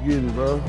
get it, bro.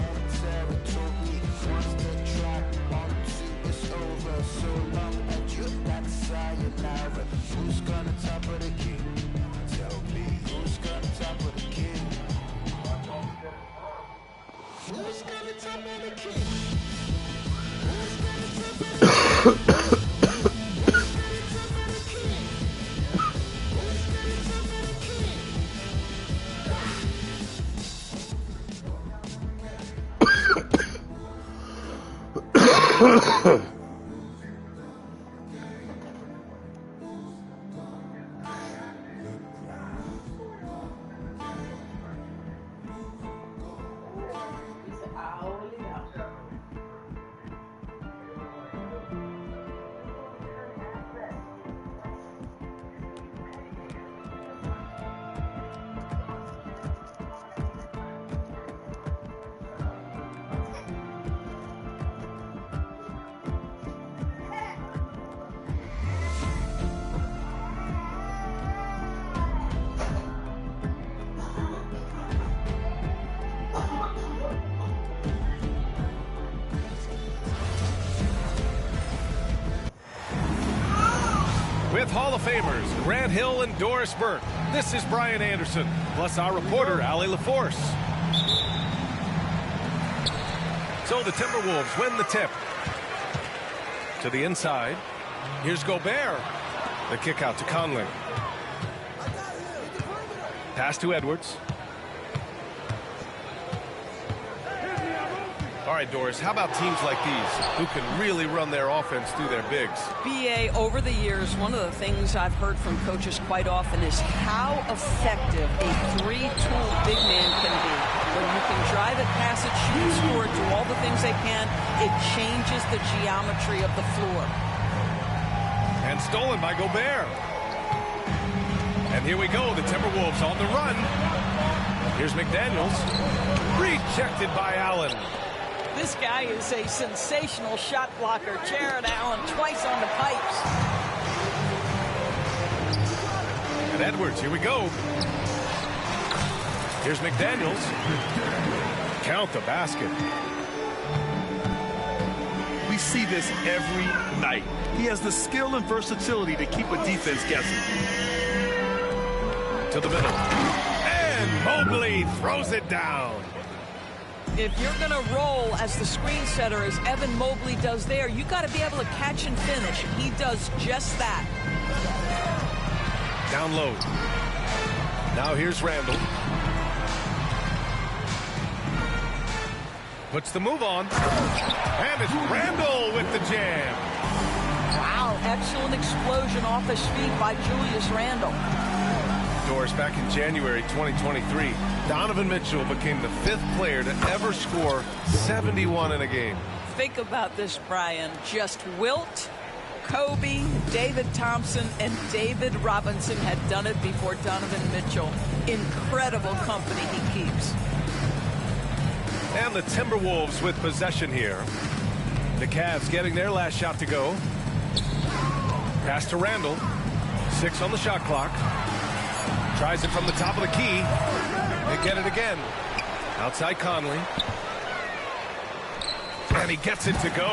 With Hall of Famers Grant Hill and Doris Burke, this is Brian Anderson, plus our reporter, Allie LaForce. So the Timberwolves win the tip. To the inside. Here's Gobert. The kick out to Conley. Pass to Edwards. All right, Doris, how about teams like these who can really run their offense through their bigs? BA, over the years, one of the things I've heard from coaches quite often is how effective a three-tool big man can be. When you can drive it, pass it, shoot, score, do all the things they can, it changes the geometry of the floor. And stolen by Gobert. And here we go, the Timberwolves on the run. Here's McDaniels. Rejected by Allen. This guy is a sensational shot blocker. Jared Allen twice on the pipes. And Edwards, here we go. Here's McDaniels. Count the basket. We see this every night. He has the skill and versatility to keep a defense guessing. To the middle. And Mobley throws it down. If you're going to roll as the screen setter as Evan Mobley does there, you got to be able to catch and finish. He does just that. Down low. Now here's Randall. Puts the move on. And it's Randall with the jam. Wow, excellent explosion off his feet by Julius Randall. Doris, back in January 2023, Donovan Mitchell became the 5th player to ever score 71 in a game. Think about this, Brian. Just Wilt, Kobe, David Thompson, and David Robinson had done it before Donovan Mitchell. Incredible company he keeps. And the Timberwolves with possession here. The Cavs getting their last shot to go. Pass to Randall. 6 on the shot clock. Tries it from the top of the key. They get it again. Outside Conley. And he gets it to go.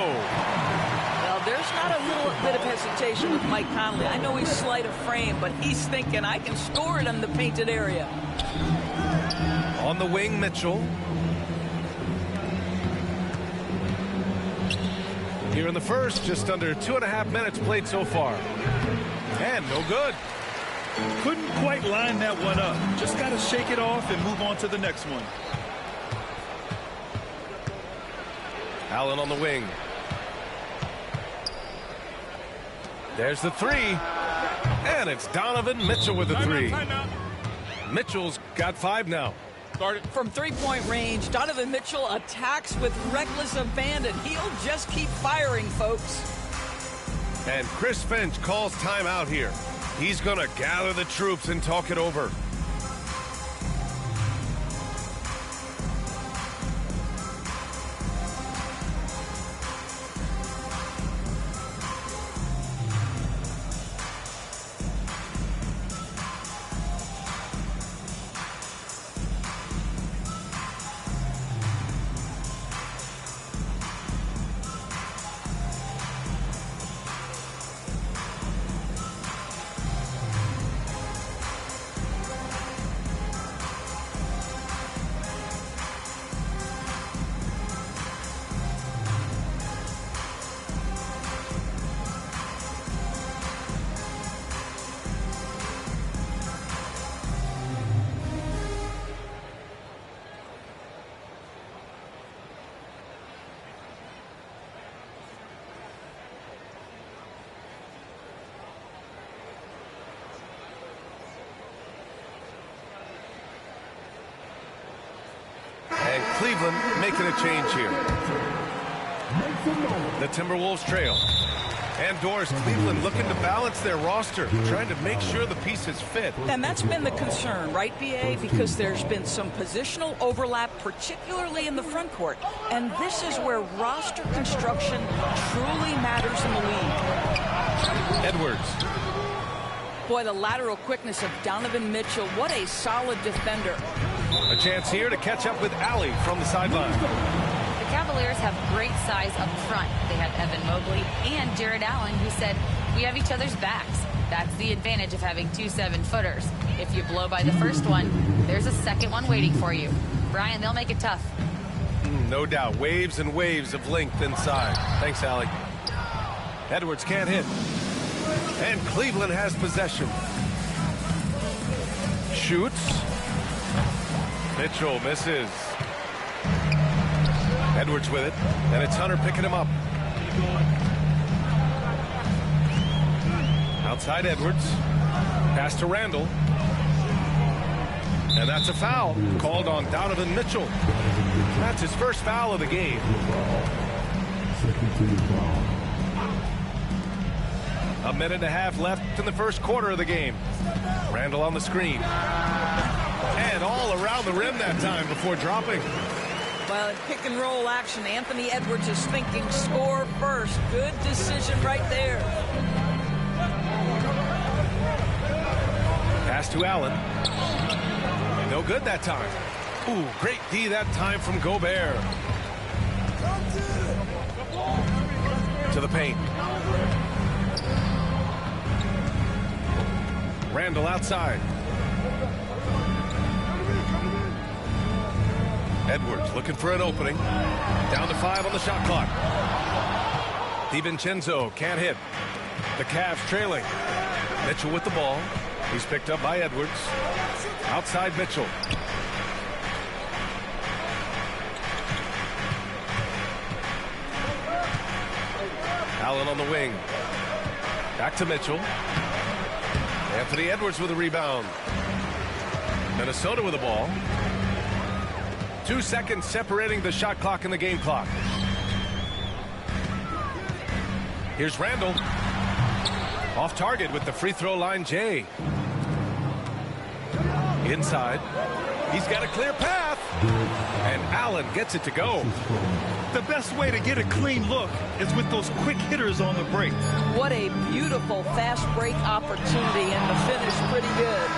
Well, there's not a little bit of hesitation with Mike Conley. I know he's slight of frame, but he's thinking, I can score it in the painted area. On the wing, Mitchell. Here in the first, just under 2.5 minutes played so far. And no good. Couldn't quite line that one up. Just got to shake it off and move on to the next one. Allen on the wing. There's the 3. And it's Donovan Mitchell with the 3. Mitchell's got 5 now. From three-point range, Donovan Mitchell attacks with reckless abandon. He'll just keep firing, folks. And Chris Finch calls timeout here. He's going to gather the troops and talk it over. Cleveland making a change here. The Timberwolves trail. And Doris, Cleveland looking to balance their roster, trying to make sure the pieces fit. And that's been the concern, right, B.A.? Because there's been some positional overlap, particularly in the front court. And this is where roster construction truly matters in the league. Edwards. Boy, the lateral quickness of Donovan Mitchell. What a solid defender. A chance here to catch up with Allie from the sideline. The Cavaliers have great size up front. They have Evan Mobley and Jared Allen, who said, we have each other's backs. That's the advantage of having 2 7-footers. If you blow by the first one, there's a second one waiting for you. Brian, they'll make it tough. No doubt. Waves and waves of length inside. Thanks, Allie. Edwards can't hit. And Cleveland has possession. Shoots. Mitchell misses. Edwards with it, and it's Hunter picking him up. Outside Edwards. Pass to Randall. And that's a foul called on Donovan Mitchell. That's his first foul of the game. A minute and a half left in the first quarter of the game. Randall on the screen. And all around the rim that time before dropping. Well, in pick and roll action, Anthony Edwards is thinking score first. Good decision right there. Pass to Allen. No good that time. Ooh, great D that time from Gobert. To the paint. Randall outside. Edwards looking for an opening. Down to 5 on the shot clock. DiVincenzo can't hit. The Cavs trailing. Mitchell with the ball. He's picked up by Edwards. Outside Mitchell. Allen on the wing. Back to Mitchell. Anthony Edwards with a rebound. Minnesota with the ball. 2 seconds separating the shot clock and the game clock. Here's Randall. Off target with the free throw line, Jay. Inside. He's got a clear path. And Allen gets it to go. The best way to get a clean look is with those quick hitters on the break. What a beautiful fast break opportunity, and the finish pretty good.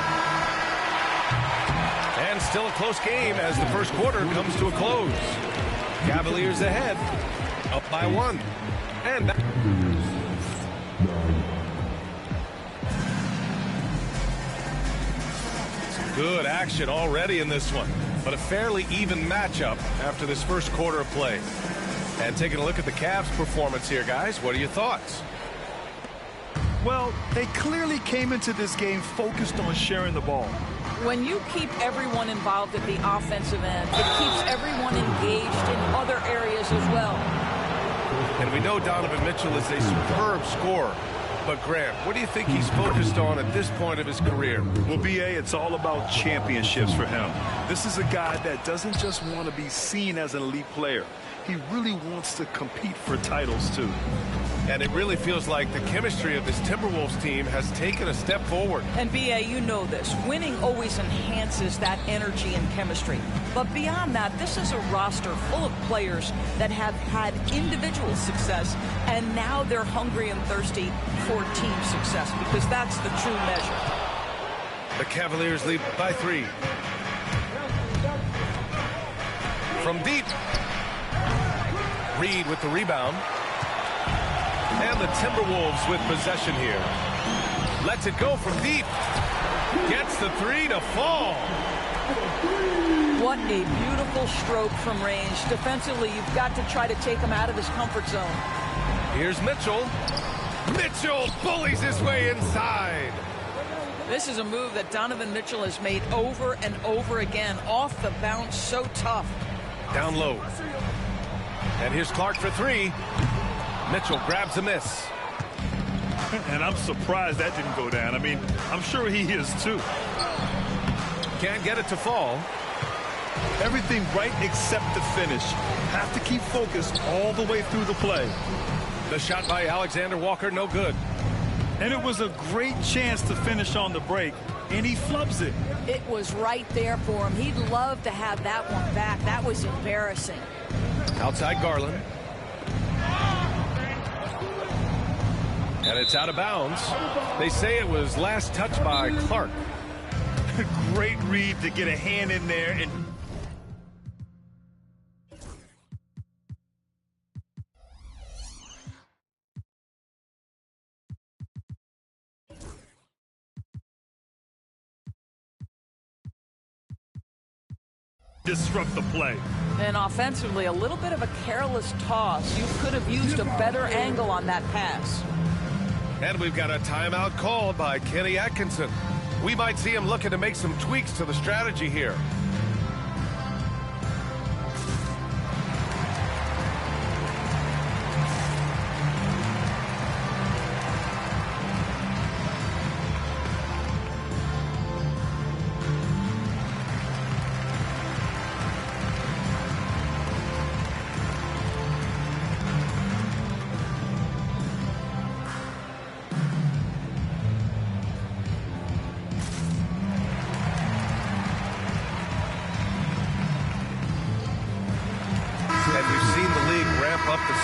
And still a close game as the first quarter comes to a close. Cavaliers ahead, up by 1. And good action already in this one, but a fairly even matchup after this first quarter of play. And taking a look at the Cavs' performance here, guys, what are your thoughts? Well, they clearly came into this game focused on sharing the ball. When you keep everyone involved at the offensive end, it keeps everyone engaged in other areas as well. And we know Donovan Mitchell is a superb scorer. But Grant, what do you think he's focused on at this point of his career? Well, B.A., it's all about championships for him. This is a guy that doesn't just want to be seen as an elite player. He really wants to compete for titles, too. And it really feels like the chemistry of this Timberwolves team has taken a step forward. And B.A., you know this. Winning always enhances that energy and chemistry. But beyond that, this is a roster full of players that have had individual success, and now they're hungry and thirsty for team success, because that's the true measure. The Cavaliers lead by 3. From deep. Reed with the rebound. And the Timberwolves with possession here. Lets it go from deep. Gets the 3 to fall. What a beautiful stroke from range. Defensively, you've got to try to take him out of his comfort zone. Here's Mitchell. Mitchell bullies his way inside. This is a move that Donovan Mitchell has made over and over again. Off the bounce, so tough. Down low. And here's Clark for 3. Mitchell grabs a miss. And I'm surprised that didn't go down. I mean, I'm sure he is too. Can't get it to fall. Everything right except the finish. Have to keep focused all the way through the play. The shot by Alexander Walker, no good. And it was a great chance to finish on the break, and he flubs it. It was right there for him. He'd love to have that one back. That was embarrassing. Outside Garland. And it's out of bounds. They say it was last touched by Clark. Great read to get a hand in there and disrupt the play. And offensively, a little bit of a careless toss. You could have used a better angle on that pass. And we've got a timeout called by Kenny Atkinson. We might see him looking to make some tweaks to the strategy here.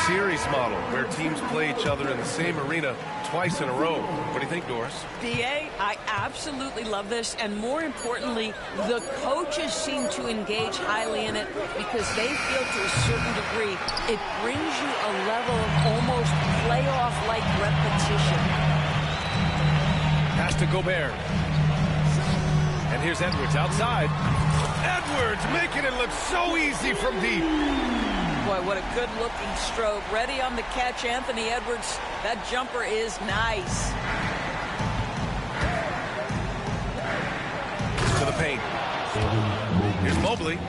Series model where teams play each other in the same arena twice in a row. What do you think, Doris? DA, I absolutely love this, and more importantly, the coaches seem to engage highly in it because they feel to a certain degree it brings you a level of almost playoff-like repetition. Pass to Gobert. And here's Edwards outside. Edwards making it look so easy from deep. Boy, what a good-looking stroke. Ready on the catch, Anthony Edwards. That jumper is nice. To the paint. Here's Mobley.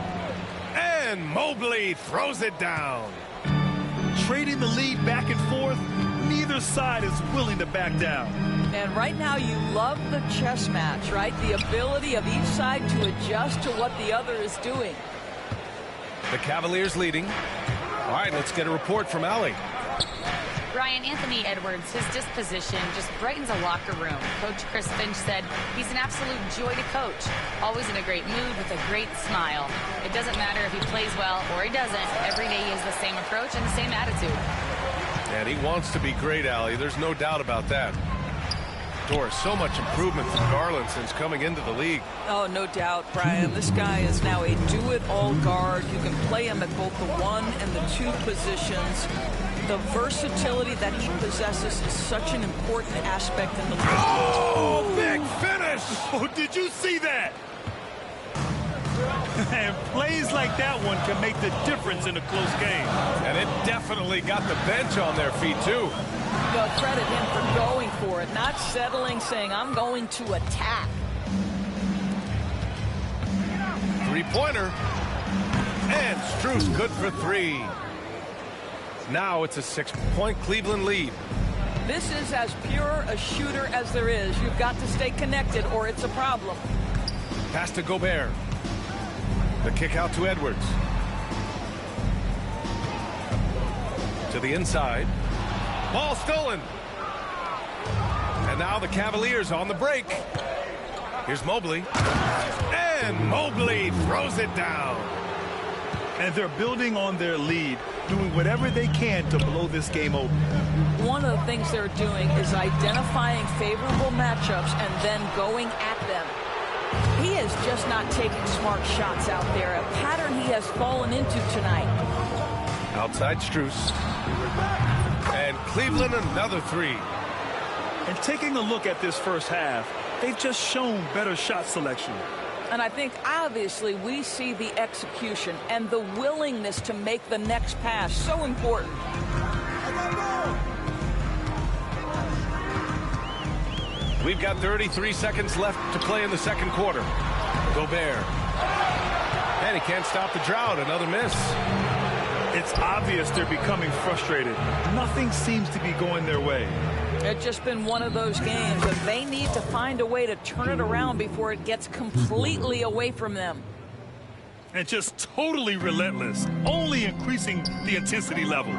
And Mobley throws it down. Trading the lead back and forth, neither side is willing to back down. And right now you love the chess match, right? The ability of each side to adjust to what the other is doing. The Cavaliers leading. All right, let's get a report from Allie. Ryan, Anthony Edwards, his disposition just brightens a locker room. Coach Chris Finch said he's an absolute joy to coach. Always in a great mood with a great smile. It doesn't matter if he plays well or he doesn't. Every day he has the same approach and the same attitude. And he wants to be great, Allie. There's no doubt about that. Doris, so much improvement from Garland since coming into the league. Oh, no doubt, Brian. This guy is now a do-it-all guard. You can play him at both the 1 and the 2 positions. The versatility that he possesses is such an important aspect in the league. Oh, big finish! Oh, did you see that? And plays like that one can make the difference in a close game. And it definitely got the bench on their feet, too. Well, credit him for going for it, not settling, saying, I'm going to attack. Three-pointer. And Strus good for 3. Now it's a 6-point Cleveland lead. This is as pure a shooter as there is. You've got to stay connected or it's a problem. Pass to Gobert. The kick out to Edwards. To the inside. Ball stolen. And now the Cavaliers on the break. Here's Mobley. And Mobley throws it down. And they're building on their lead, doing whatever they can to blow this game open. One of the things they're doing is identifying favorable matchups and then going at them. He is just not taking smart shots out there, a pattern he has fallen into tonight. Outside Strus. And Cleveland another 3. And taking a look at this first half, they've just shown better shot selection. And I think obviously we see the execution and the willingness to make the next pass so important. We've got 33 seconds left to play in the second quarter. Gobert. And he can't stop the drought. Another miss. It's obvious they're becoming frustrated. Nothing seems to be going their way. It's just been one of those games that they need to find a way to turn it around before it gets completely away from them. and just totally relentless, only increasing the intensity level.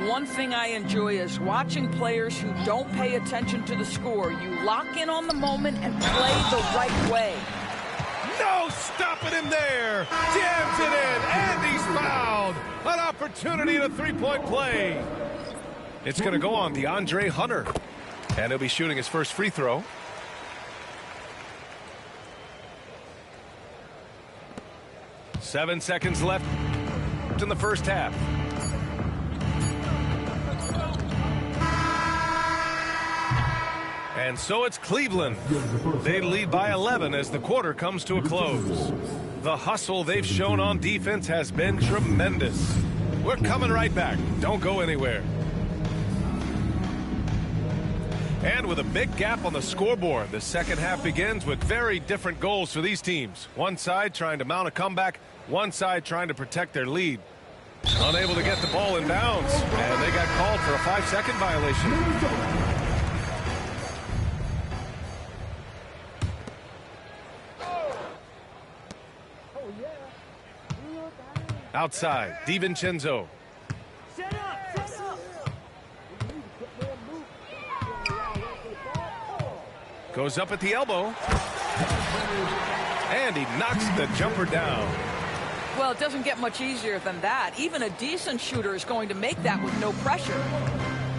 One thing I enjoy is watching players who don't pay attention to the score. You lock in on the moment and play the right way. No stopping him there. Jams it in, and he's fouled. An opportunity in a three-point play. It's going to go on DeAndre Hunter, and he'll be shooting his first free throw. Seven seconds left in the first half. And so it's Cleveland. They lead by 11 as the quarter comes to a close. The hustle they've shown on defense has been tremendous. We're coming right back. Don't go anywhere. And with a big gap on the scoreboard, the second half begins with very different goals for these teams. One side trying to mount a comeback, one side trying to protect their lead. Unable to get the ball in bounds, and they got called for a 5-second violation. Outside, DiVincenzo. Goes up at the elbow. And he knocks the jumper down. Well, it doesn't get much easier than that. Even a decent shooter is going to make that with no pressure.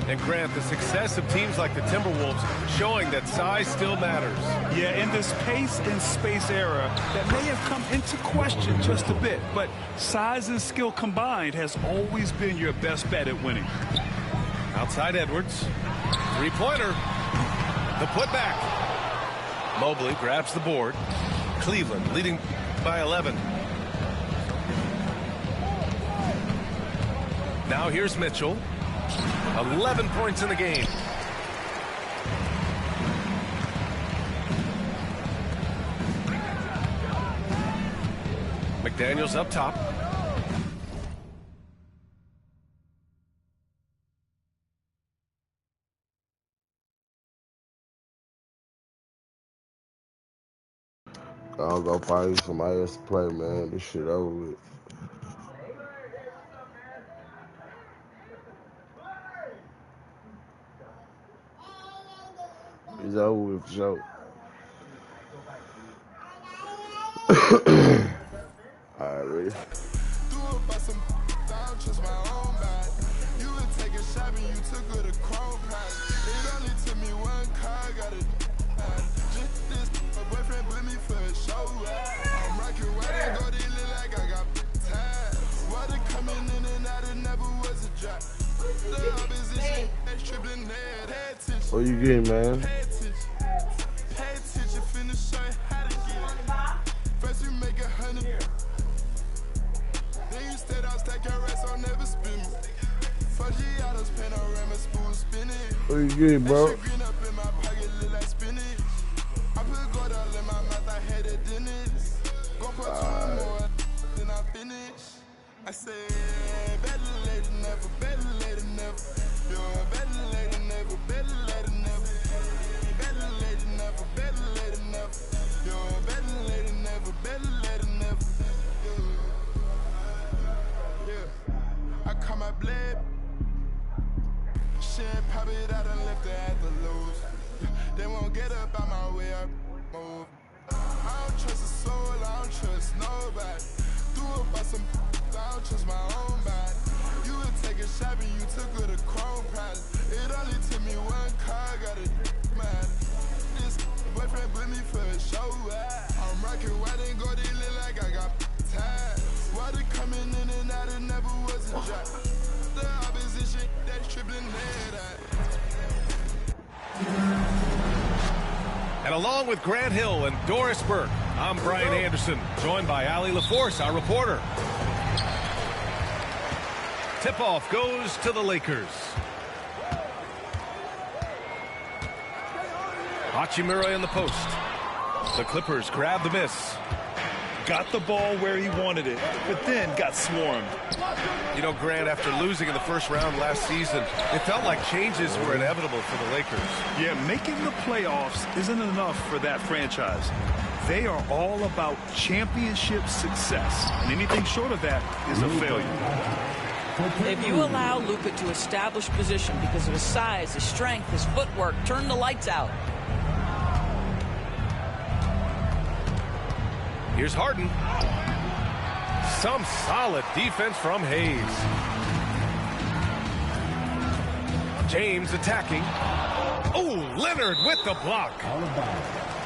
And Grant, the success of teams like the Timberwolves showing that size still matters. Yeah, in this pace and space era, that may have come into question just a bit, but size and skill combined has always been your best bet at winning. Outside Edwards. Three-pointer. The putback. Mobley grabs the board. Cleveland leading by 11. Now here's Mitchell. 11 points in the game. McDaniels up top. I'll go find somebody else to play, man. This shit over with. It's over with, for sure. Alright, ready? What you getting, man? What you getting, bro? I said, better late than never, better late than never. You're better late than never, better late than never. Better late than never, better late than never. You're better late than never, better late than never. Yeah, I caught my blade. Shit, pop it out and left it at the lows. They won't get up out my way, I move. I don't trust a soul, I don't trust nobody. Do it by some, I don't trust my own body. You would take a shot and you took her to Chrome Palace. It only took me one car, got a mad. This boyfriend put me for a show. I'm rocking white and gold, it look like I got ties. Water coming in and out, it never was a drop. The opposition, that's tripling head. And along with Grant Hill and Doris Burke, I'm Brian Anderson, joined by Allie LaForce, our reporter. Tip-off goes to the Lakers. Hachimura in the post. The Clippers grab the miss. Got the ball where he wanted it, but then got swarmed. You know, Grant, after losing in the first round last season, it felt like changes were inevitable for the Lakers. Yeah, making the playoffs isn't enough for that franchise. They are all about championship success, and anything short of that is a failure. If you allow Luka to establish position because of his size, his strength, his footwork, turn the lights out. Here's Harden. Some solid defense from Hayes. James attacking. Oh, Leonard with the block.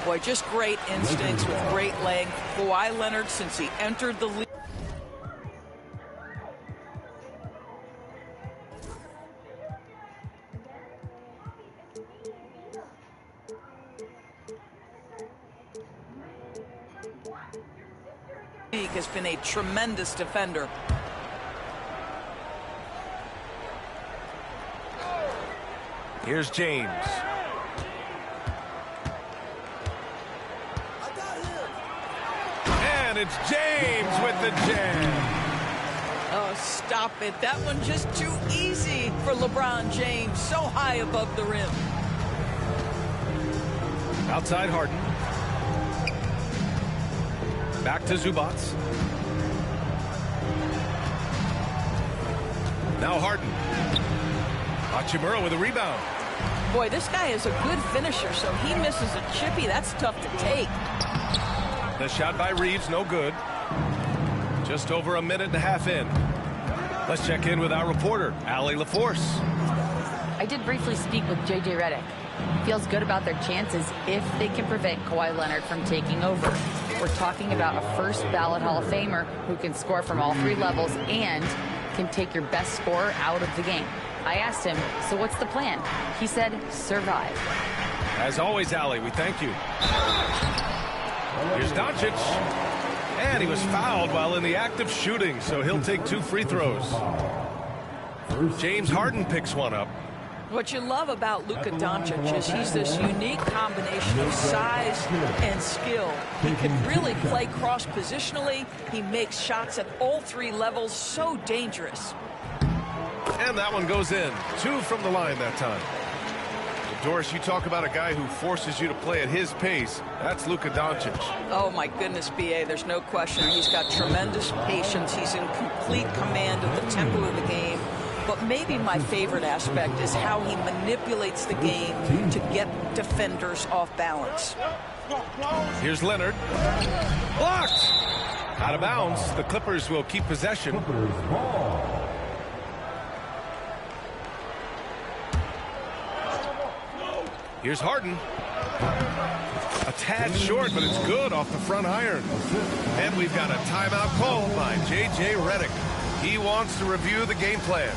Boy, just great instincts with great length. Kawhi Leonard, since he entered the league. Has been a tremendous defender. Here's James. And it's James with the jam. Oh, stop it. That one just too easy for LeBron James. So high above the rim. Outside Harden. Back to Zubac. Now Harden. Hachimura with a rebound. Boy, this guy is a good finisher, so he misses a chippy. That's tough to take. The shot by Reeves, no good. Just over a minute and a half in. Let's check in with our reporter, Allie LaForce. I did briefly speak with J.J. Redick. Feels good about their chances if they can prevent Kawhi Leonard from taking over. We're talking about a first ballot Hall of Famer who can score from all three levels and can take your best scorer out of the game. I asked him, so what's the plan? He said, survive. As always, Allie, we thank you. Here's Doncic. And he was fouled while in the act of shooting, so he'll take 2 free throws. James Harden picks one up. What you love about Luka Doncic is he's this unique combination of size and skill. He can really play cross-positionally. He makes shots at all three levels, so dangerous. And that one goes in. 2 from the line that time. Well, Doris, you talk about a guy who forces you to play at his pace. That's Luka Doncic. Oh, my goodness, B.A., there's no question. He's got tremendous patience. He's in complete command of the tempo of the game. But maybe my favorite aspect is how he manipulates the game to get defenders off balance. Here's Leonard. Blocked! Out of bounds. The Clippers will keep possession. Here's Harden. A tad short, but it's good off the front iron. And we've got a timeout called by J.J. Redick. He wants to review the game plan.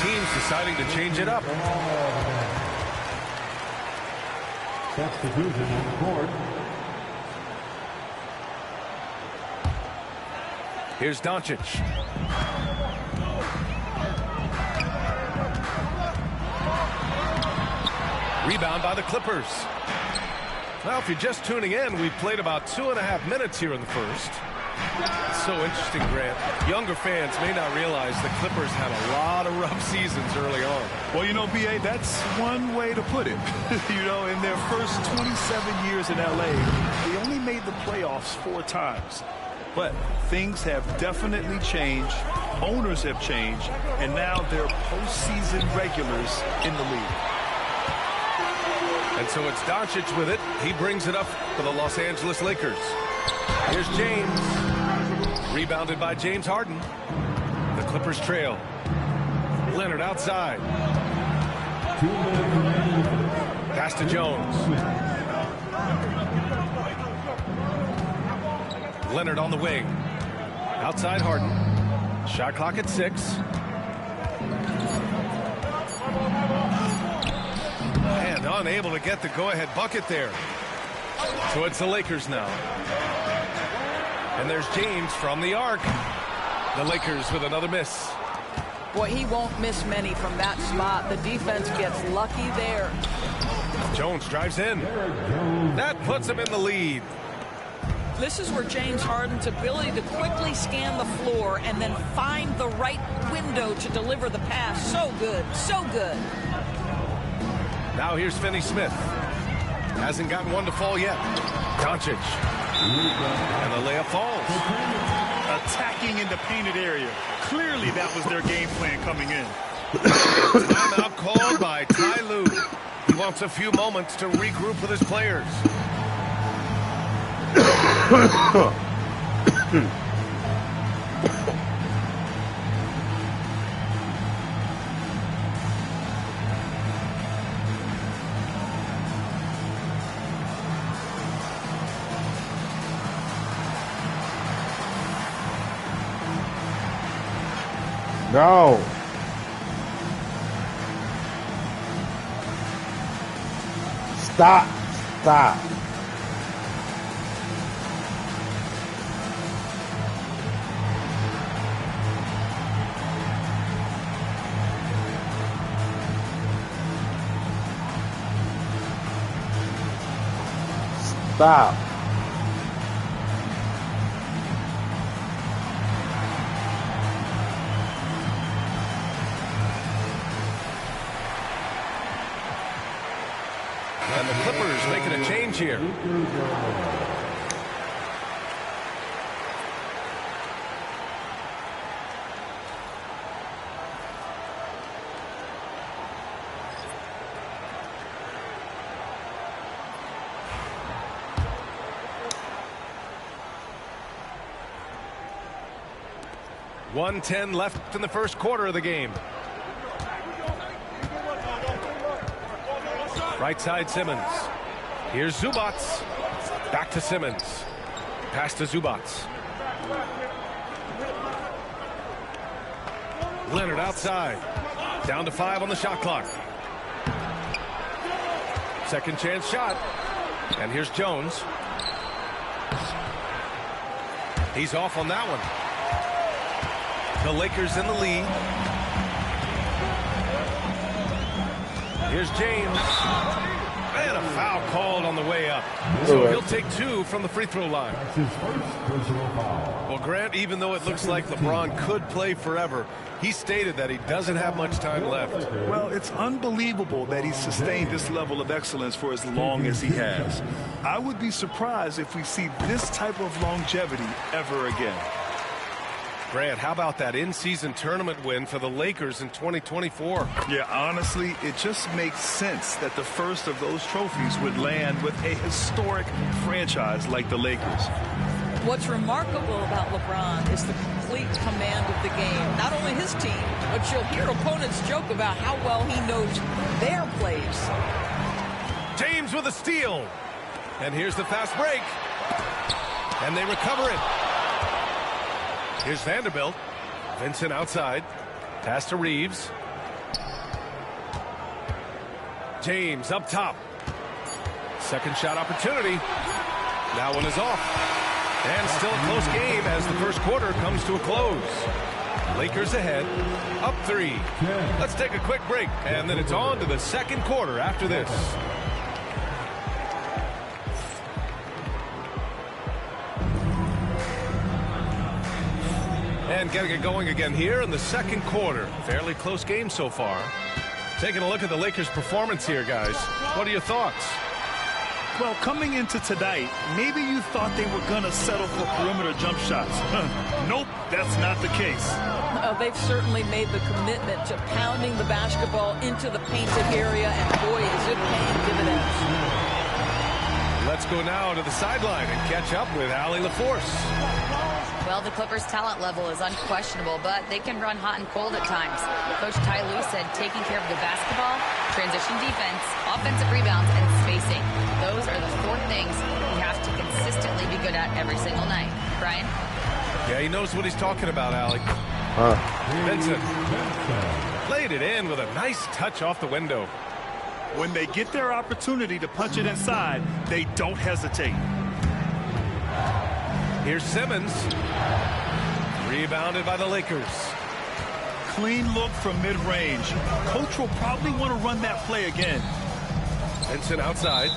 Teams deciding to change it up. Substitution on the board. Here's Doncic. Rebound by the Clippers. Well, if you're just tuning in, we've played about 2.5 minutes here in the first. So interesting, Grant. Younger fans may not realize the Clippers had a lot of rough seasons early on. Well, you know, B.A., that's one way to put it. You know, in their first 27 years in L.A., they only made the playoffs 4 times. But things have definitely changed. Owners have changed. And now they're postseason regulars in the league. And so it's Doncic with it. He brings it up for the Los Angeles Lakers. Here's James. Rebounded by James Harden. The Clippers trail. Leonard outside. Pass to Jones. Leonard on the wing. Outside Harden. Shot clock at 6. And unable to get the go-ahead bucket there. So it's the Lakers now. And there's James from the arc. The Lakers with another miss. Boy, he won't miss many from that spot. The defense gets lucky there. Jones drives in. That puts him in the lead. This is where James Harden's ability to quickly scan the floor and then find the right window to deliver the pass. So good, so good. Now here's Finney-Smith. Hasn't gotten one to fall yet. Doncic. And the layup falls. Attacking in the painted area. Clearly that was their game plan coming in. Timeout called by Ty Lue. He wants a few moments to regroup with his players. No. Stop. Stop. Stop. And the Clippers making a change here. .110 left in the first quarter of the game. Right side Simmons. Here's Zubats. Back to Simmons. Pass to Zubats. Leonard outside. Down to 5 on the shot clock. Second chance shot. And here's Jones. He's off on that one. The Lakers in the lead. Here's James. And a foul called on the way up. So he'll take 2 from the free throw line. Well, Grant, even though it looks like LeBron could play forever, he stated that he doesn't have much time left. Well, it's unbelievable that he's sustained this level of excellence for as long as he has. I would be surprised if we see this type of longevity ever again. Grant, how about that in-season tournament win for the Lakers in 2024? Yeah, honestly, it just makes sense that the first of those trophies would land with a historic franchise like the Lakers. What's remarkable about LeBron is the complete command of the game. Not only his team, but you'll hear opponents joke about how well he knows their plays. James with a steal. And here's the fast break. And they recover it. Here's Vanderbilt. Vincent outside. Pass to Reeves. James up top. Second shot opportunity. That one is off. And still a close game as the first quarter comes to a close. Lakers ahead. Up 3. Let's take a quick break. And then it's on to the second quarter after this. And getting it going again here in the second quarter. Fairly close game so far. Taking a look at the Lakers' performance here, guys. What are your thoughts? Well, coming into tonight, maybe you thought they were going to settle for perimeter jump shots. Nope, that's not the case. They've certainly made the commitment to pounding the basketball into the painted area, and boy, is it paying dividends. Let's go now to the sideline and catch up with Allie LaForce. Well, the Clippers' talent level is unquestionable, but they can run hot and cold at times. Coach Ty Lue said taking care of the basketball, transition defense, offensive rebounds, and spacing. Those are the 4 things you have to consistently be good at every single night. Brian? Yeah, he knows what he's talking about, Allie. Vincent played it in with a nice touch off the window. When they get their opportunity to punch it inside, they don't hesitate. Here's Simmons. Rebounded by the Lakers. Clean look from mid-range. Coach will probably want to run that play again. Vincent outside.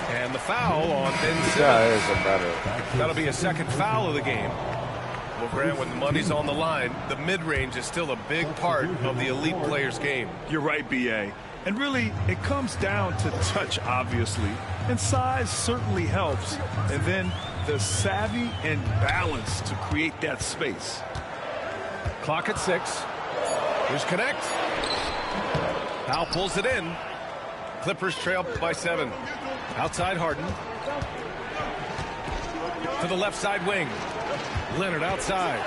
And the foul on Ben Simmons. That'll be a second foul of the game. Well, Grant, when the money's on the line, the mid-range is still a big part of the elite player's game. You're right, B.A. And really, it comes down to touch, obviously. And size certainly helps. And then the savvy and balance to create that space. Clock at 6. Here's Connect. Powell pulls it in. Clippers trail by 7. Outside Harden. To the left side wing. Leonard outside.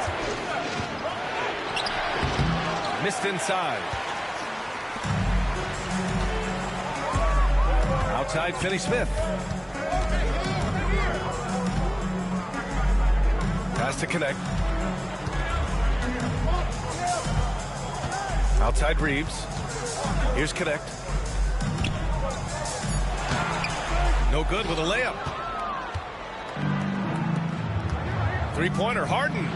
Missed inside. Outside Finney-Smith. Pass to Connect. Outside Reeves. Here's Connect. No good with a layup. Three-pointer, Harden.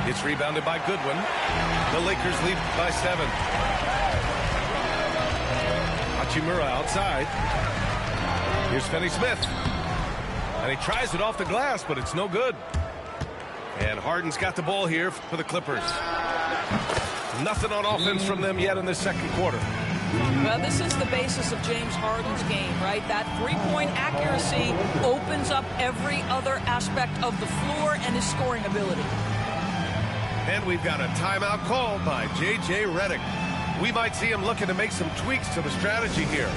It's rebounded by Goodwin. The Lakers lead by 7. Hachimura outside. Here's Finney-Smith. And he tries it off the glass, but it's no good. And Harden's got the ball here for the Clippers. Nothing on offense from them yet in this second quarter. Well, this is the basis of James Harden's game, right? That three-point accuracy opens up every other aspect of the floor and his scoring ability. And we've got a timeout called by J.J. Redick. We might see him looking to make some tweaks to the strategy here.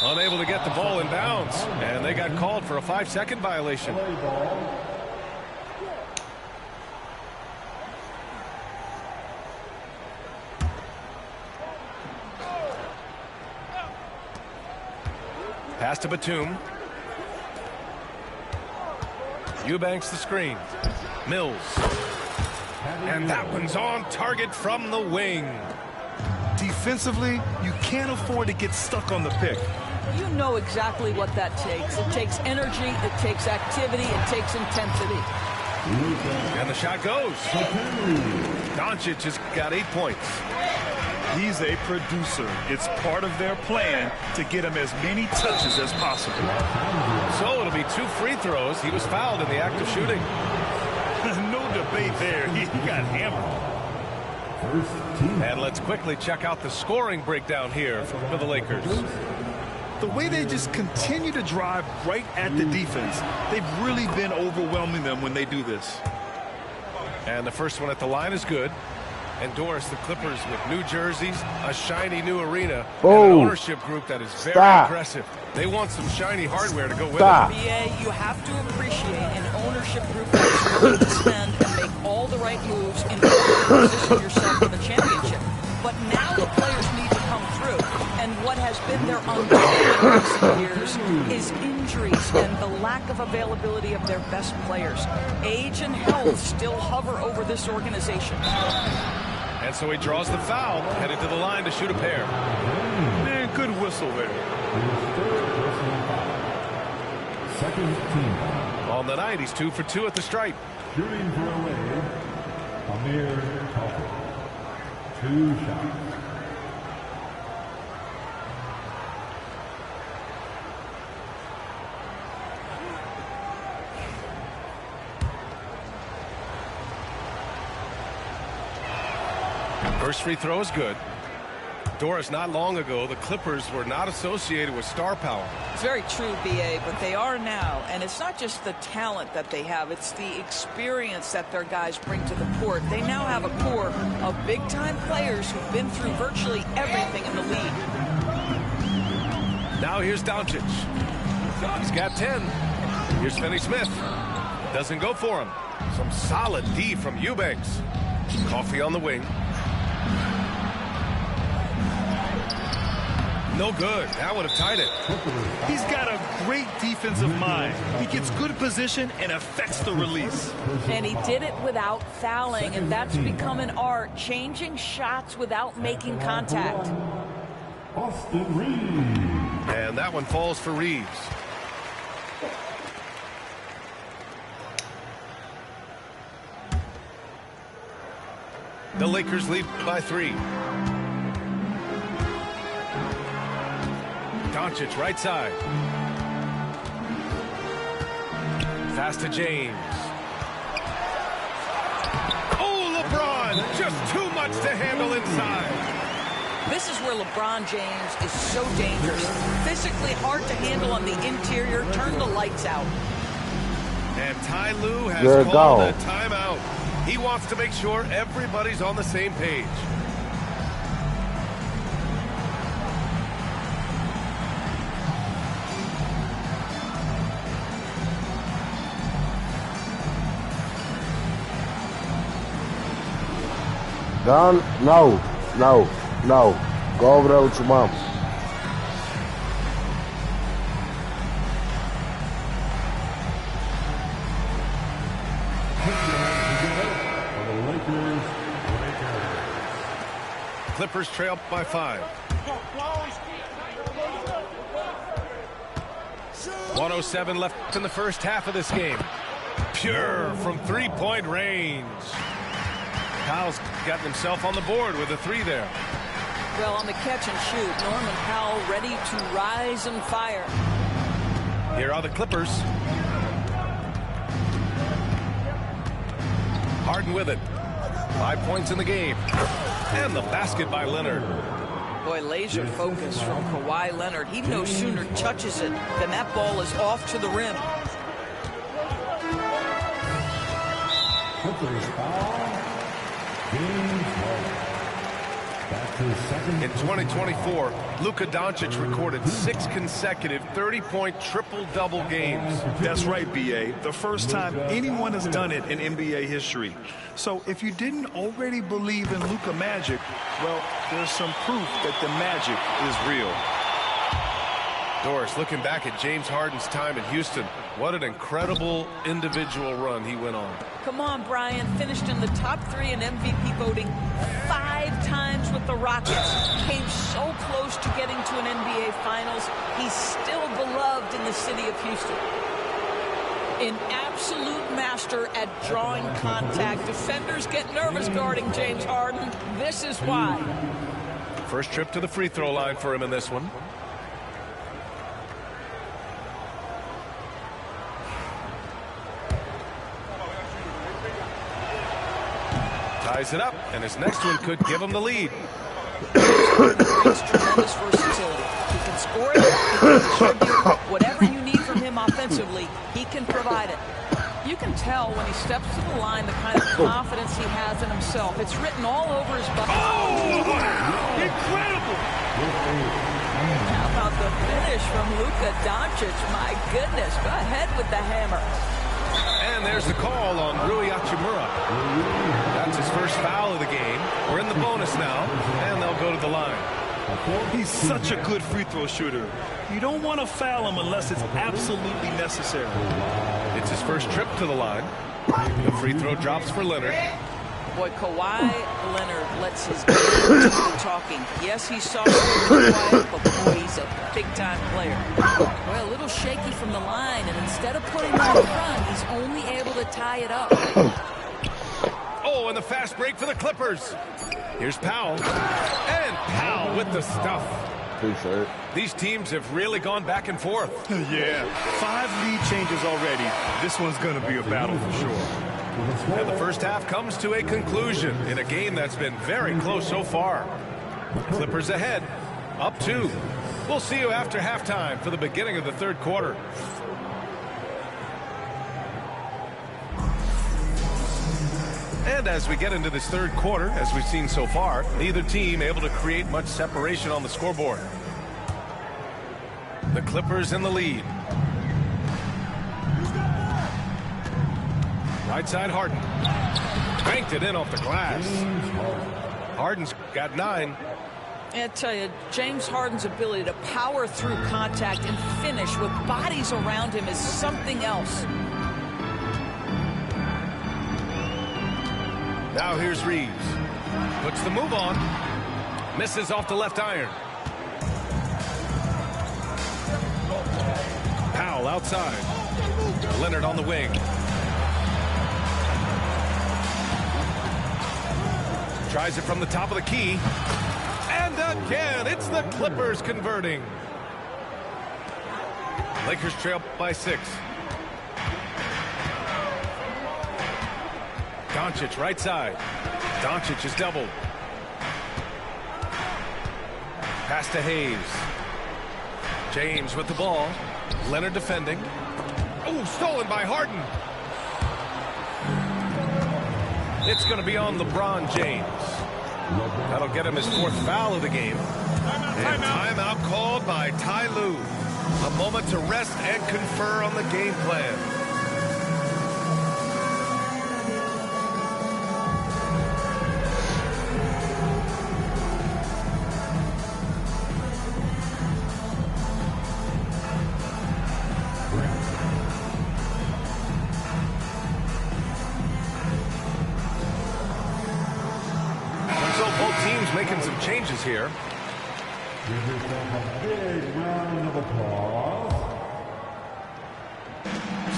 Unable to get the ball in bounds, and they got called for a 5-second violation. Pass to Batum. Eubanks the screen. Mills. And that one's on target from the wing. Defensively, you can't afford to get stuck on the pick. You know exactly what that takes. It takes energy, it takes activity, it takes intensity. And the shot goes. Doncic has got 8 points. He's a producer. It's part of their plan to get him as many touches as possible. So it'll be 2 free throws. He was fouled in the act of shooting. No debate there. He got hammered. And let's quickly check out the scoring breakdown here for the Lakers. The way they just continue to drive right at the defense, they've really been overwhelming them when they do this. And the first one at the line is good. And Doris, the Clippers with new jerseys, a shiny new arena, and an ownership group that is very aggressive. They want some shiny hardware to go with it. BA, you have to appreciate an ownership group that's willing to spend and make all the right moves in order to position yourself for the championship. But now the players need to come through. And what has been their undoing in recent years is injuries and the lack of availability of their best players. Age and health still hover over this organization. And so he draws the foul, headed to the line to shoot a pair. Man, good whistle there. Second team. On the night, he's 2 for 2 at the stripe. Shooting for away, Amir Talbot. 2 shots. First free throw is good. Doris, not long ago, the Clippers were not associated with star power. It's very true, BA, but they are now. And it's not just the talent that they have. It's the experience that their guys bring to the court. They now have a core of big-time players who've been through virtually everything in the league. Now here's Doncic. He's got 10. Here's Finney Smith. Doesn't go for him. Some solid D from Eubanks. Coffee on the wing. No good. That would have tied it. He's got a great defensive mind. He gets good position and affects the release. And he did it without fouling, and that's become an art, changing shots without making contact. Austin Reeves. And that one falls for Reeves. The Lakers lead by 3. Doncic right side. Fast to James. Oh, LeBron! Just too much to handle inside. This is where LeBron James is so dangerous. Physically hard to handle on the interior. Turn the lights out. And Ty Lue has called a timeout. He wants to make sure everybody's on the same page. Done? No. Go over there with your mom. Clippers trail by 5. 107 left in the first half of this game. Pure from three-point range. Powell's gotten himself on the board with a 3 there. Well, on the catch and shoot, Norman Powell ready to rise and fire. Here are the Clippers. Harden with it. 5 points in the game. And the basket by Leonard. Boy, laser focus from Kawhi Leonard. He no sooner touches it than that ball is off to the rim. Clippers foul. James Harden. Back to his second. In 2024, Luka Doncic recorded 6 consecutive 30-point triple-double games. That's right, BA. The first time anyone has done it in NBA history. So if you didn't already believe in Luka magic, well, there's some proof that the magic is real. Doris, looking back at James Harden's time in Houston, what an incredible individual run he went on. Come on, Brian. Finished in the top 3 in MVP voting 5 times with the Rockets. Came so close to getting to an NBA Finals. He's still beloved in the city of Houston. An absolute master at drawing contact. Defenders get nervous guarding James Harden. This is why. First trip to the free throw line for him in this one. Ties it up, and his next one could give him the lead. Brings tremendous versatility. He can score it, he can distribute. Whatever you need from him offensively, he can provide it. You can tell when he steps to the line the kind of confidence he has in himself. It's written all over his body. Oh! Incredible! How about the finish from Luka Doncic? My goodness, go ahead with the hammer. And there's the call on Rui Hachimura. That's his first foul of the game. We're in the bonus now, and they'll go to the line. He's such a good free throw shooter. You don't want to foul him unless it's absolutely necessary. It's his first trip to the line. The free throw drops for Leonard. Boy, Kawhi Leonard lets his game do the talking. Yes, he's soft and quiet, but boy, he's a big-time player. Well, a little shaky from the line, and instead of putting him in front, he's only able to tie it up. Oh, and the fast break for the Clippers. Here's Powell. And Powell with the stuff. These teams have really gone back and forth. Yeah, 5 lead changes already. This one's going to be a battle for sure. And the first half comes to a conclusion in a game that's been very close so far. Clippers ahead, up 2. We'll see you after halftime for the beginning of the third quarter. And as we get into this third quarter, as we've seen so far, neither team able to create much separation on the scoreboard. The Clippers in the lead. Right side, Harden. Banked it in off the glass. Harden's got 9. I tell you, James Harden's ability to power through contact and finish with bodies around him is something else. Now here's Reeves. Puts the move on. Misses off the left iron. Powell outside. Leonard on the wing. Tries it from the top of the key. And again, it's the Clippers converting. Lakers trail by 6. Doncic right side. Doncic is doubled. Pass to Hayes. James with the ball. Leonard defending. Oh, stolen by Harden. It's going to be on LeBron James. That'll get him his 4th foul of the game. And timeout called by Ty Lue. A moment to rest and confer on the game plan. Making some changes here. Give yourself a big round of applause.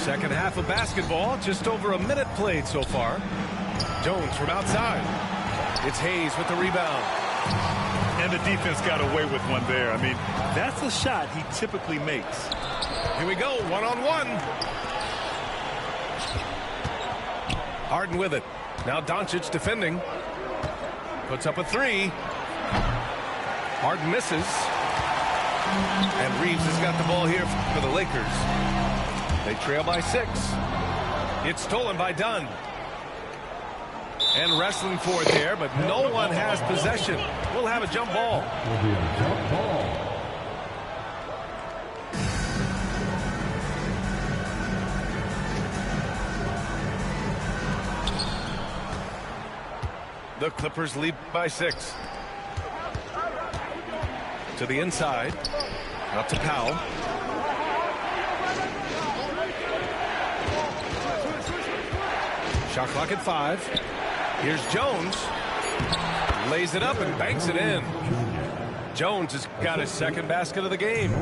Second half of basketball, just over a minute played so far. Jones from outside. It's Hayes with the rebound. And the defense got away with one there. I mean, that's a shot he typically makes. Here we go, one-on-one. Harden with it. Now Doncic defending. Puts up a 3. Harden misses. And Reeves has got the ball here for the Lakers. They trail by 6. It's stolen by Dunn. And wrestling for it there, but no one has possession. We'll have a jump ball. Will be a jump ball. The Clippers lead by 6. To the inside. Up to Powell. Shot clock at 5. Here's Jones. Lays it up and banks it in. Jones has got his 2nd basket of the game.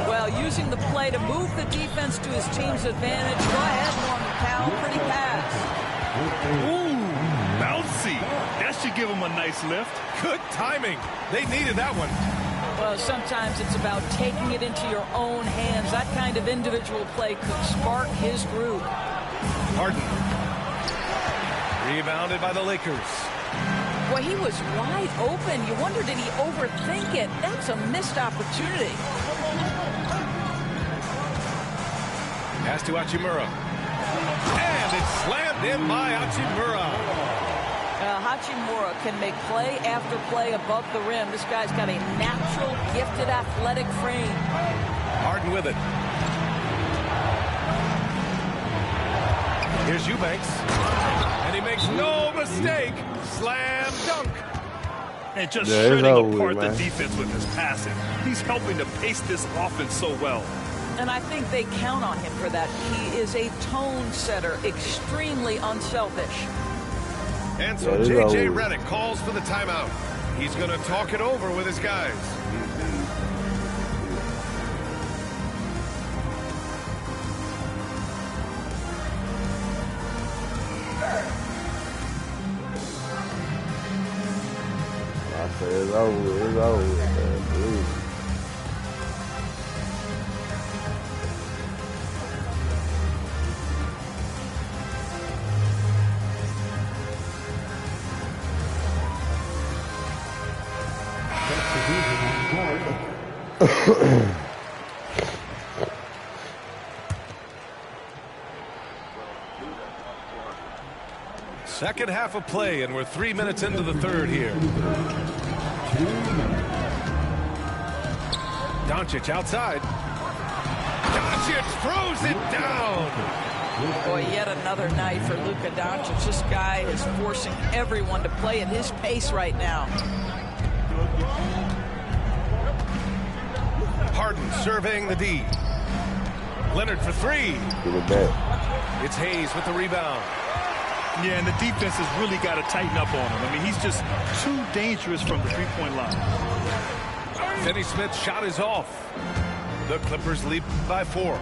Well, using the play to move the defense to his team's advantage. Go ahead, Norman Powell. Pretty pass. Ooh, bouncy. That should give him a nice lift. Good timing. They needed that one. Well, sometimes it's about taking it into your own hands. That kind of individual play could spark his groove. Harden. Rebounded by the Lakers. Well, he was wide open. You wonder, did he overthink it? That's a missed opportunity. Pass to Hachimura. And it's slammed in by Hachimura. Hachimura can make play after play above the rim. This guy's got a natural, gifted, athletic frame. Harden with it. Here's Eubanks. And he makes no mistake. Slam dunk. And just shredding apart the defense with his passing. He's helping to pace this offense so well. And I think they count on him for that. He is a tone setter, extremely unselfish. And so J.J. Redick calls for the timeout. He's going to talk it over with his guys. It's over, man. Second half of play, and we're 3 minutes into the third here. Doncic outside. Doncic throws it down. Boy, yet another night for Luka Doncic. This guy is forcing everyone to play at his pace right now. Harden surveying the D. Leonard for three. It's Hayes with the rebound. Yeah, and the defense has really got to tighten up on him. I mean, he's just too dangerous from the three-point line. Finney Smith's shot is off. The Clippers lead by 4.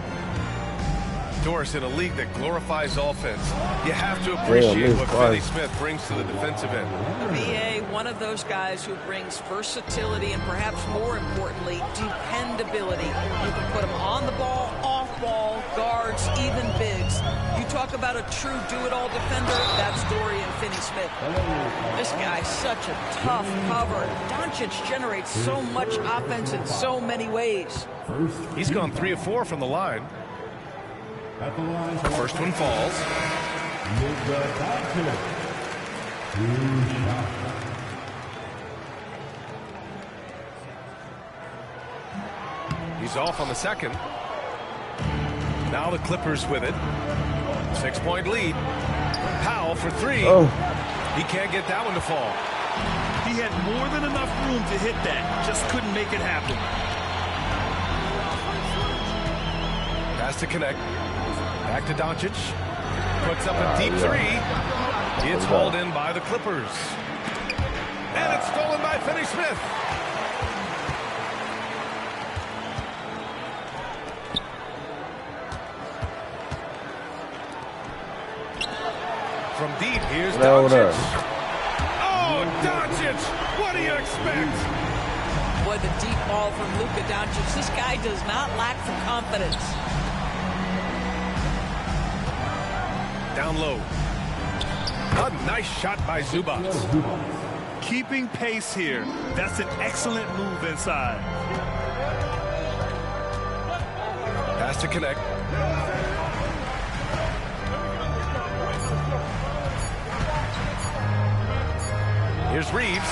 Doris, in a league that glorifies offense, you have to appreciate what Finney Smith brings to the defensive end. BA, one of those guys who brings versatility and perhaps more importantly, dependability. You can put him on the ball, off ball, guards, even bigs. You talk about a true do-it-all defender, that's Dorian Finney-Smith. This guy's such a tough cover. Doncic generates so much offense in so many ways. He's gone 3 of 4 from the line. First one falls. He's off on the second. Now the Clippers with it. 6-point lead. Powell for 3. Oh. He can't get that one to fall. He had more than enough room to hit that. Just couldn't make it happen. Has to connect. Back to Doncic. Puts up a deep 3. It's hauled in by the Clippers. And it's stolen by Finney-Smith. From deep, here's Doncic. Oh, Doncic! What do you expect? Boy, the deep ball from Luka Doncic. This guy does not lack for confidence. Down low. A nice shot by Zubac. Keeping pace here. That's an excellent move inside. Has to connect. Here's Reeves.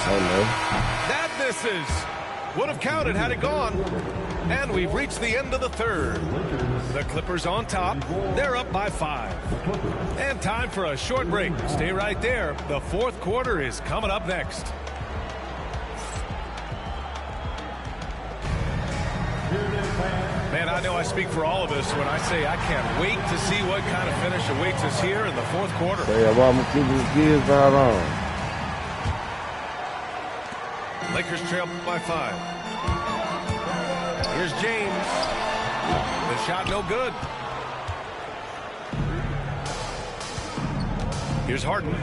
That misses. Would have counted had it gone. And we've reached the end of the third. The Clippers on top. They're up by 5. And time for a short break. Stay right there. The fourth quarter is coming up next. Man, I know I speak for all of us when I say I can't wait to see what kind of finish awaits us here in the fourth quarter. Lakers trail by 5. Here's James. The shot no good. Here's Harden.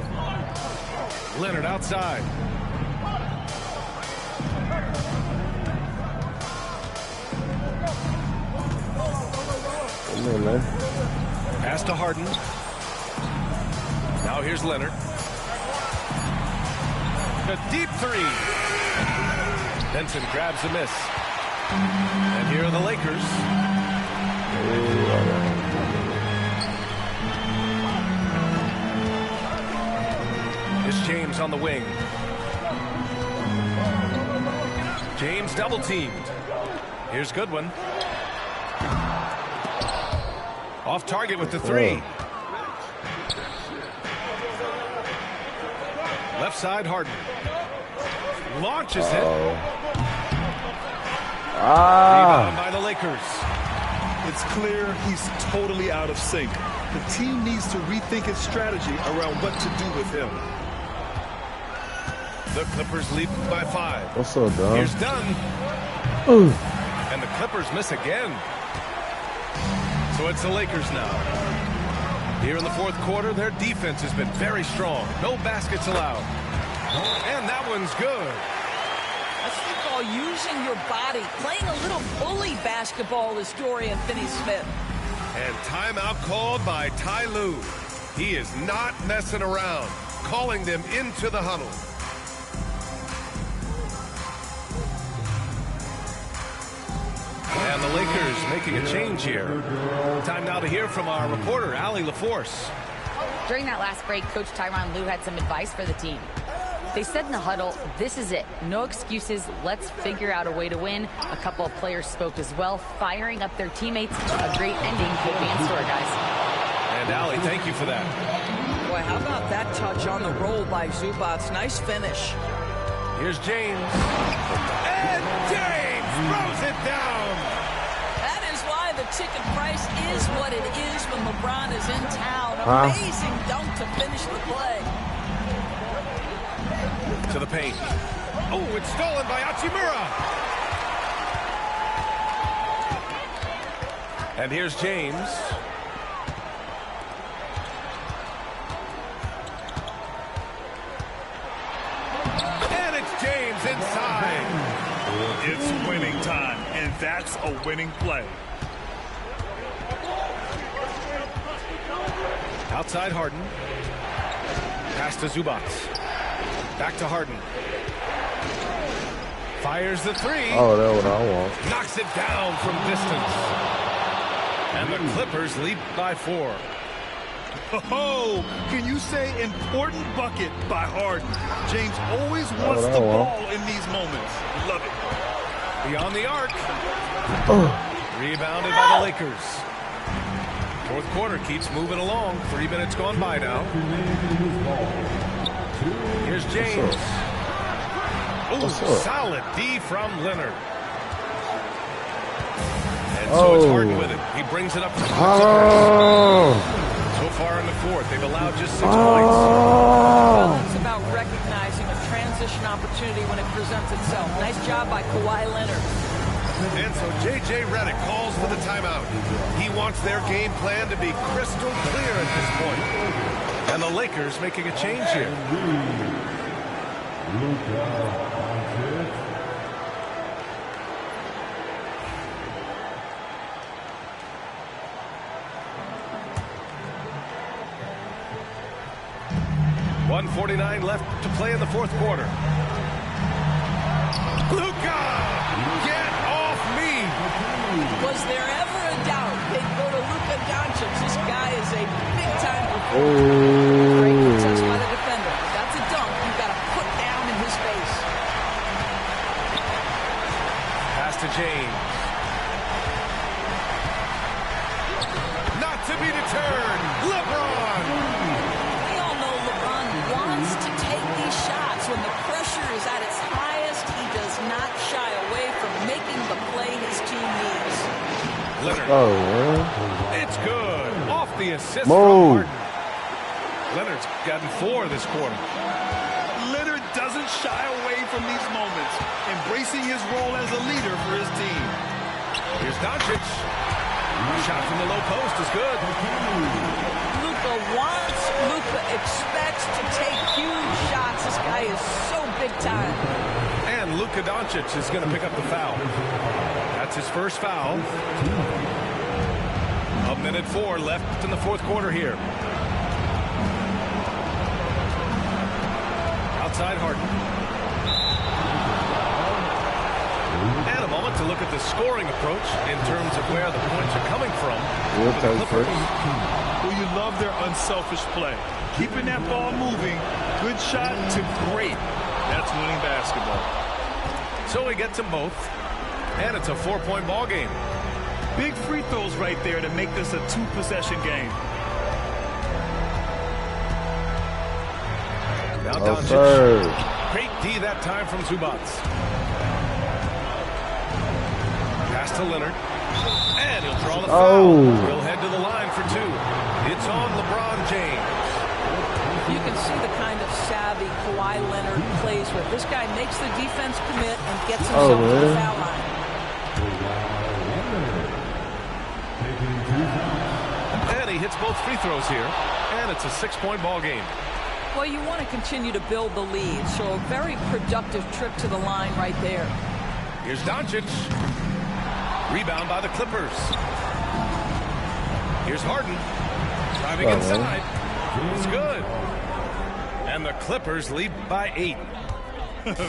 Leonard outside. Pass to Harden. Now here's Leonard. a deep three. Benson grabs the miss. And here are the Lakers. It's James on the wing. James double teamed. Here's Goodwin. Off target with the three. Left side, Harden. Launches it. Rebound by the Lakers. It's clear he's totally out of sync. The team needs to rethink its strategy around what to do with him. The Clippers lead by 5. What's up, Don? Here's Dunn. And the Clippers miss again. So it's the Lakers now. Here in the fourth quarter, their defense has been very strong. No baskets allowed. And that one's good. That's what you call using your body. Playing a little bully basketball is Dorian Finney-Smith. And timeout called by Ty Lue. He is not messing around, calling them into the huddle. And the Lakers making a change here. Time now to hear from our reporter, Allie LaForce. During that last break, Coach Tyronn Lue had some advice for the team. They said in the huddle, this is it. No excuses. Let's figure out a way to win. A couple of players spoke as well, firing up their teammates. A great ending could be in store, guys. And Allie, thank you for that. Boy, how about that touch on the roll by Zubac? Nice finish. Here's James. And James throws it down. That is why the ticket price is what it is when LeBron is in town. Amazing dunk to finish the play. To the paint. Oh, it's stolen by Hachimura. And here's James. And it's James inside. It's winning time, and that's a winning play. Outside Harden. Pass to Zubac. Back to Harden. Fires the three. Oh, that's what I want. Knocks it down from distance. And the Clippers lead by 4. Oh, can you say important bucket by Harden? James always wants the ball in these moments. Love it. Beyond the arc. Rebounded by the Lakers. Fourth quarter keeps moving along. 3 minutes gone by now. Here's James. Oh, solid D from Leonard. And so it's Harden with it. He brings it up. So far in the fourth, they've allowed just 6 points. Well, it's about recognizing a transition opportunity when it presents itself. Nice job by Kawhi Leonard. And so J.J. Redick calls for the timeout. He wants their game plan to be crystal clear at this point. And the Lakers making a change here. Luka. 1:49 left to play in the fourth quarter. Luka! Get off me! Was there ever a doubt they'd go to Luka Doncic? This guy is a big-time performer. Great contest by the defender. That's a dunk you got to put down in his face. Pass to James. Not to be deterred. LeBron! We all know LeBron wants to take these shots. When the pressure is at its highest, he does not shy away from making the play his team needs. Leonard. Oh, man. It's good. Off the assist Move. from Harden. Leonard's gotten 4 this quarter. Leonard doesn't shy away from these moments, embracing his role as a leader for his team. Here's Doncic. Shot from the low post is good. Luka wants, Luka expects to take huge shots. This guy is so big time. And Luka Doncic is going to pick up the foul. That's his first foul. 1:04 left in the fourth quarter here. Outside Harden. want to look at the scoring approach in terms of where the points are coming from. We'll take first. Well, you love their unselfish play. Keeping that ball moving, good shot to great. That's winning basketball. So he gets them both, and it's a 4-point ball game. Big free throws right there to make this a 2-possession game. Now Oh, Doncic. sir. Great D that time from Zubac. Pass to Leonard. And he'll draw the foul. He'll head to the line for 2. It's on LeBron James. You can see the kind of savvy Kawhi Leonard plays with. This guy makes the defense commit and gets himself to the foul line. And he hits both free throws here. And it's a 6-point ball game. Well, you want to continue to build the lead, so a very productive trip to the line right there. Here's Doncic. Rebound by the Clippers. Here's Harden. Driving inside. It's good. And the Clippers lead by 8.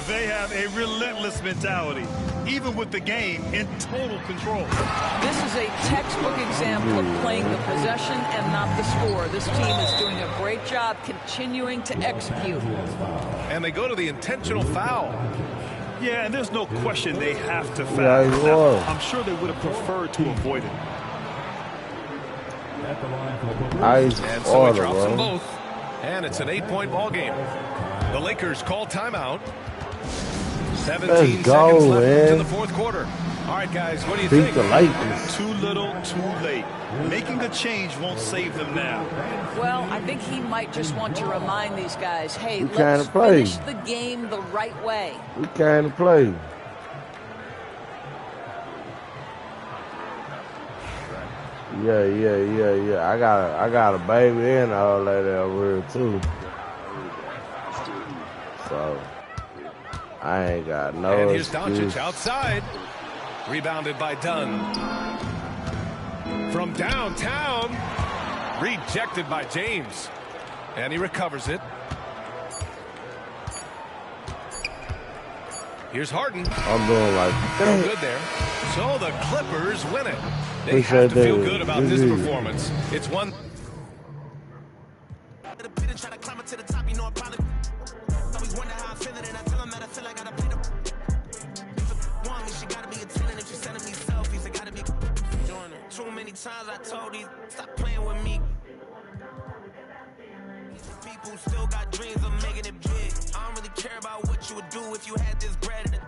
They have a relentless mentality, even with the game in total control. This is a textbook example of playing the possession and not the score. This team is doing a great job continuing to execute. And they go to the intentional foul. Yeah, and there's no question they have to foul. Yeah, I'm sure they would have preferred to avoid it. Ice And so he order, drops them bro. both. And it's an 8-point ball game. The Lakers call timeout. 17 go, seconds left man. in the 4th quarter. All right, guys, what do you Beat think? the Lakers. Too little, too late. Making a change won't save them now. Well, I think he might just want to remind these guys, hey, We let's can't play. finish the game the right way. We can't play. Yeah. I got a baby and a old lady over here too. So I ain't got no And here's excuse. Doncic outside. Rebounded by Dunn. From downtown. Rejected by James. And he recovers it. Here's Harden. I'm doing like No good there. So the Clippers win it. They Appreciate have to feel that. good about this performance. It's one. Too many times I told these stop playing with me. People still got dreams of making it big. I don't really care about what you would do if you had this bread in it.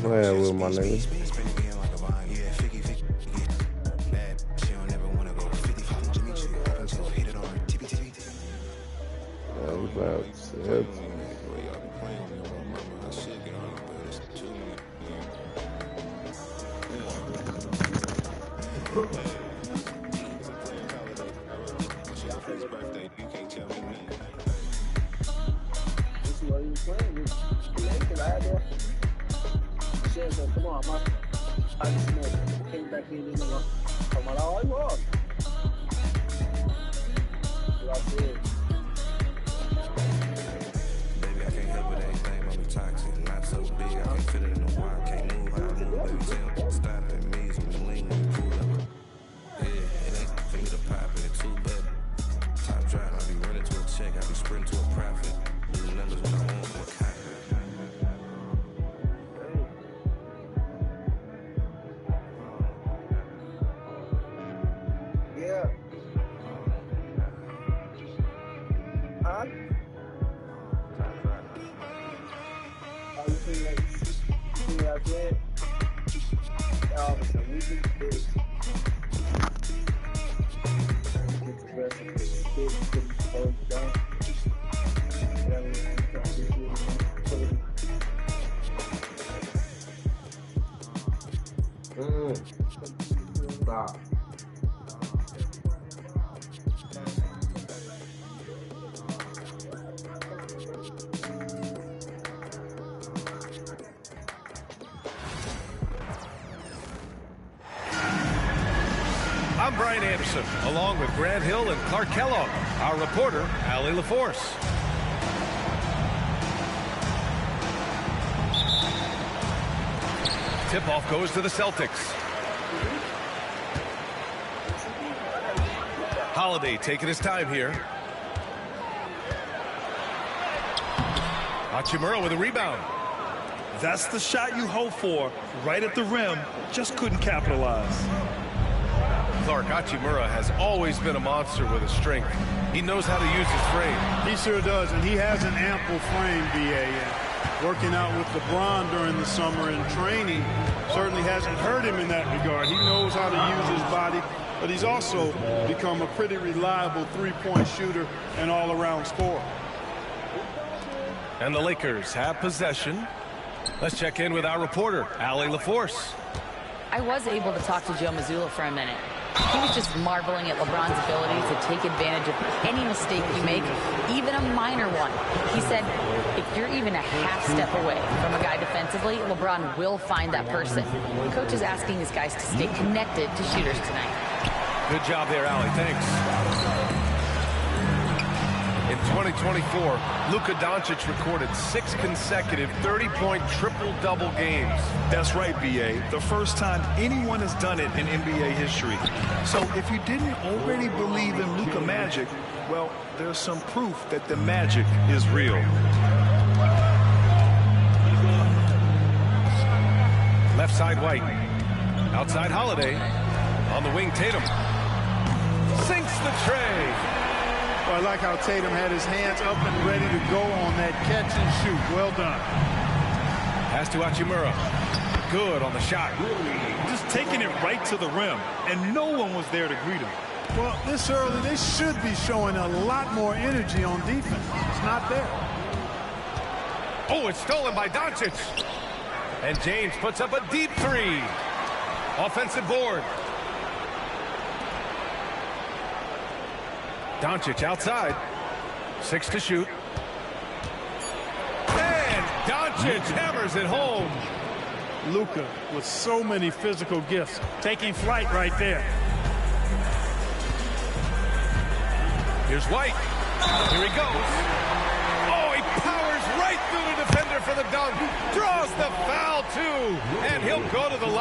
Playing with my nigga. Come on, I just came back in and come on, all I was. Baby, I can't help it, everything on the toxic. Not so big, I can't fit it in the wire. Can't move how I move, baby. Tell started at me, so we lean when we pull up. Yeah, it ain't for me to pop it, it's too bad. Top drive, I be running to a check, I be sprinting to a profit. Do the numbers when I want for a cop. Yeah. Huh? Oh, you think I did? Oh, so we can do this. Get the rest of the stick, get the phone down. Stop. I'm Brian Anderson, along with Grant Hill and Clark Kellogg. Our reporter, Allie LaForce. Tip-off goes to the Celtics. Holiday taking his time here. Hachimura with a rebound. That's the shot you hope for, right at the rim. Just couldn't capitalize. Clark, Hachimura has always been a monster with his strength. He knows how to use his frame. He sure does, and he has an ample frame, B.A. Working out with LeBron during the summer and training certainly hasn't hurt him in that regard. He knows how to use his body, but he's also become a pretty reliable three-point shooter and all-around scorer. And the Lakers have possession. Let's check in with our reporter, Allie LaForce. I was able to talk to Joe Mazzulla for a minute. He was just marveling at LeBron's ability to take advantage of any mistake you make, even a minor one. He said, if you're even a half step away from a guy defensively, LeBron will find that person. The coach is asking his guys to stay connected to shooters tonight. Good job there, Allie. Thanks. In 2024, Luka Doncic recorded 6 consecutive 30-point triple-double games. That's right, B.A. The first time anyone has done it in NBA history. So if you didn't already believe in Luka magic, well, there's some proof that the magic is real. Left side White. Outside Holiday. On the wing, Tatum. Sinks the tray. Well, I like how Tatum had his hands up and ready to go on that catch and shoot. Well done. Pass to Hachimura. Good on the shot. Just taking it right to the rim, and no one was there to greet him. Well, this early, they should be showing a lot more energy on defense. It's not there. Oh, it's stolen by Doncic. And James puts up a deep three. Offensive board. Doncic outside. 6 to shoot. And Doncic hammers it home. Luka with so many physical gifts, taking flight right there. Here's White. Here he goes. Oh, he powers right through the defender for the dunk. Draws the foul, too. And he'll go to the line.